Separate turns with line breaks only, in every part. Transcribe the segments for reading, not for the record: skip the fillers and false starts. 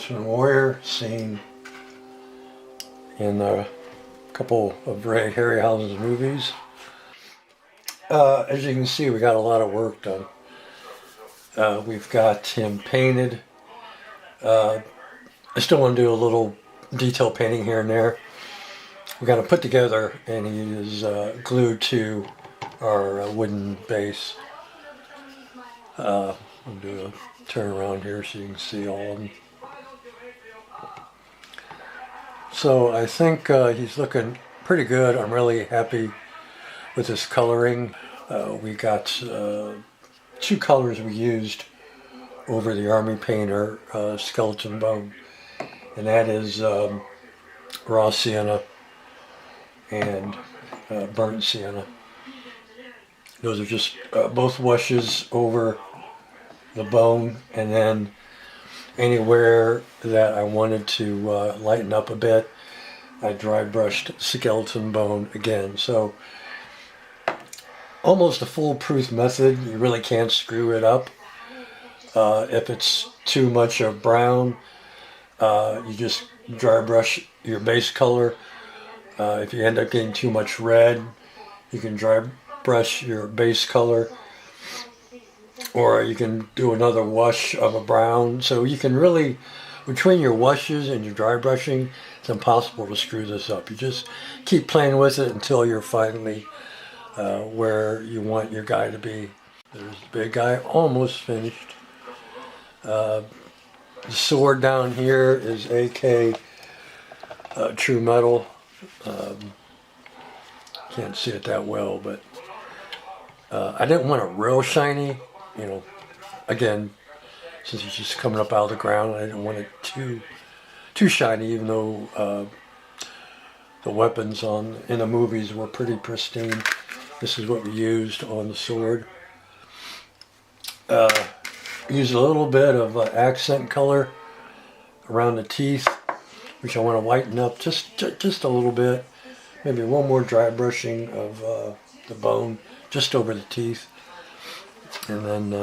Ultimate Warrior scene in a couple of Harryhausen's movies. As you can see, we got a lot of work done. We've got him painted. I still want to do a little detail painting here and there. We got him put together, and he is glued to our wooden base. I'll do a turn around here so you can see all of them. So I think he's looking pretty good. I'm really happy with his coloring. We got 2 colors we used over the Army Painter skeleton bone, and that is raw sienna and burnt sienna. Those are just both washes over the bone, and then anywhere that I wanted to lighten up a bit, I dry brushed skeleton bone again. So almost a foolproof method. You really can't screw it up. If it's too much of brown, you just dry brush your base color. If you end up getting too much red, you can dry brush your base color, or you can do another wash of a brown. So you can really, between your washes and your dry brushing, it's impossible to screw this up. You just keep playing with it until you're finally where you want your guy to be. There's the big guy, almost finished. The sword down here is AK True Metal. Can't see it that well, but I didn't want it real shiny, you know. Again, since it's just coming up out of the ground, I didn't want it too shiny, even though the weapons in the movies were pretty pristine. This is what we used on the sword. Used a little bit of accent color around the teeth, which I want to whiten up just a little bit. Maybe one more dry brushing of the bone just over the teeth, and then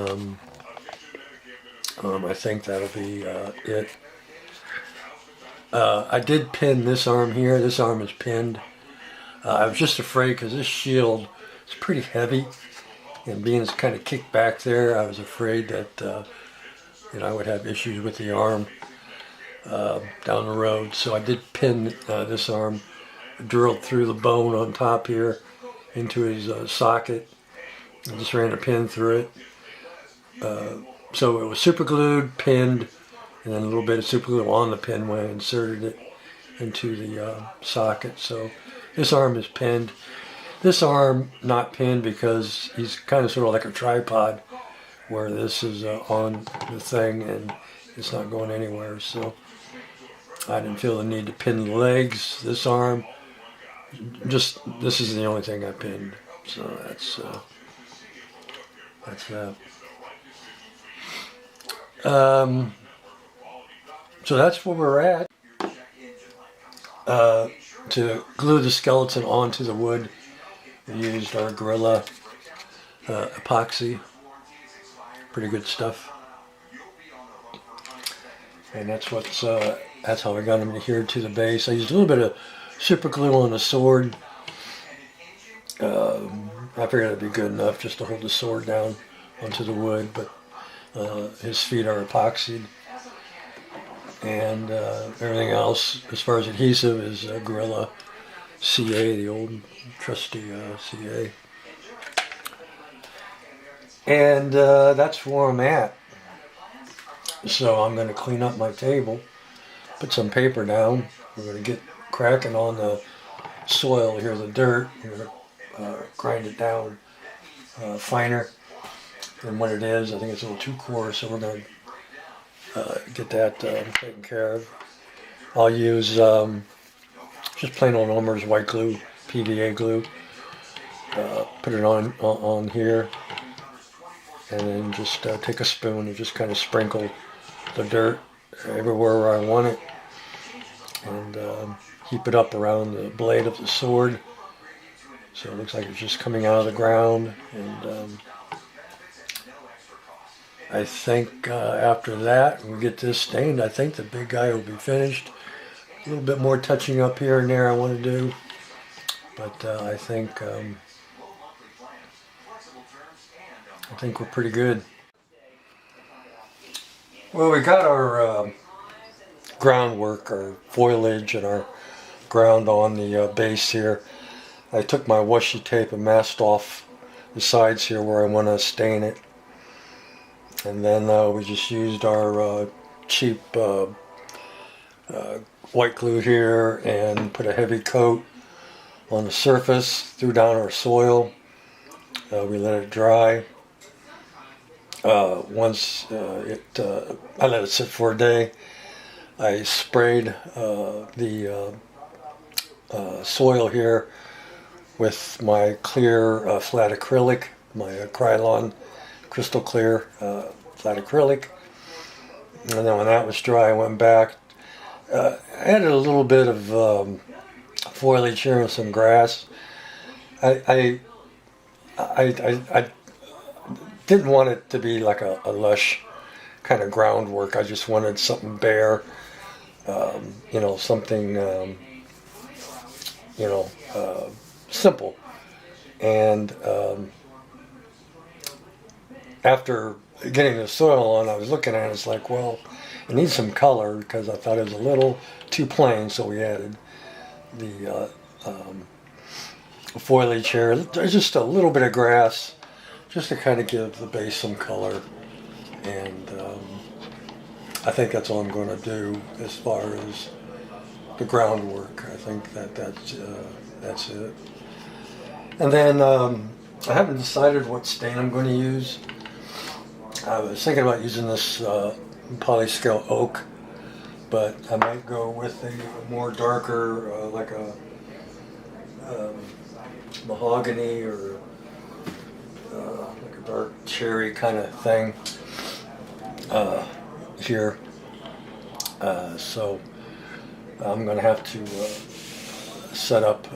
I think that'll be it. I did pin this arm here. This arm is pinned. I was just afraid because this shield is pretty heavy, and being kind of kicked back there, I was afraid that I would have issues with the arm down the road. So I did pin this arm, drilled through the bone on top here into his socket, and just ran a pin through it. So it was super glued, pinned, and then a little bit of super glue on the pin when I inserted it into the socket. So this arm is pinned. This arm not pinned because he's kind of sort of like a tripod, where this is on the thing and it's not going anywhere. So I didn't feel the need to pin the legs. This arm, this is the only thing I pinned. So that's that. So that's where we're at. To glue the skeleton onto the wood, we used our Gorilla epoxy. Pretty good stuff. And that's how I got him adhered to the base. I used a little bit of super glue on the sword. I figured it'd be good enough just to hold the sword down onto the wood, but his feet are epoxied. And everything else, as far as adhesive, is Gorilla CA, the old trusty CA. And that's where I'm at. So I'm going to clean up my table, put some paper down. We're going to get cracking on the soil here, the dirt. We're going to grind it down finer than what it is. I think it's a little too coarse, so we're going to get that taken care of. I'll use just plain old Elmer's white glue, PVA glue. Put it on here, and then just take a spoon and just kind of sprinkle the dirt everywhere where I want it, and heap it up around the blade of the sword, so it looks like it's just coming out of the ground. And I think after that, when we get this stained, I think the big guy will be finished. A little bit more touching up here and there I want to do, but I think we're pretty good. Well, we got our groundwork, our foliage, and our ground on the base here. I took my washi tape and masked off the sides here where I want to stain it. And then we just used our cheap white glue here and put a heavy coat on the surface, threw down our soil. We let it dry. Once I let it sit for a day, I sprayed the soil here with my clear flat acrylic, my Krylon crystal clear flat acrylic. And then when that was dry, I went back, added a little bit of foliage here and some grass. I didn't want it to be like a lush kind of groundwork. I just wanted something bare, you know, something, you know, simple. And after getting the soil on, I was looking at it, it's like, well, it needs some color, because I thought it was a little too plain, so we added the foliage here. There's just a little bit of grass, just to kind of give the base some color. And I think that's all I'm going to do as far as the groundwork. I think that's it. And then I haven't decided what stain I'm going to use. I was thinking about using this polyscale oak, but I might go with a more darker, like a mahogany or like a dark cherry kind of thing here. So I'm going to have to set up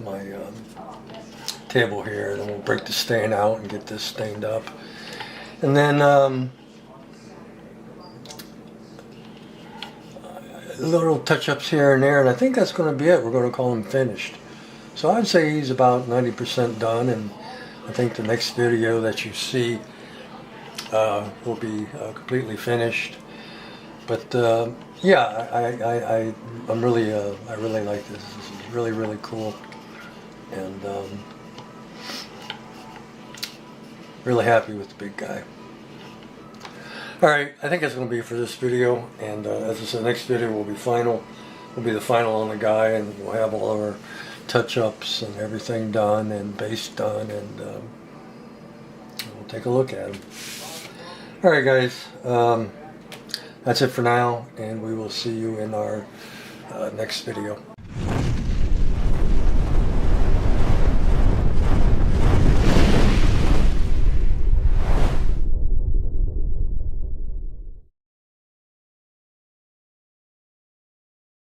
my table here, and then we'll break the stain out and get this stained up. And then little touch-ups here and there, and I think that's going to be it. We're going to call him finished. So I'd say he's about 90% done, and I think the next video that you see will be completely finished. But yeah, I'm really I really like this. This is really, really cool, and really happy with the big guy. Alright, I think that's going to be it for this video, and as I said, next video will be final. Will be the final on the guy, and we'll have all of our touch-ups and everything done and base done, and we'll take a look at him. Alright guys, that's it for now, and we will see you in our next video.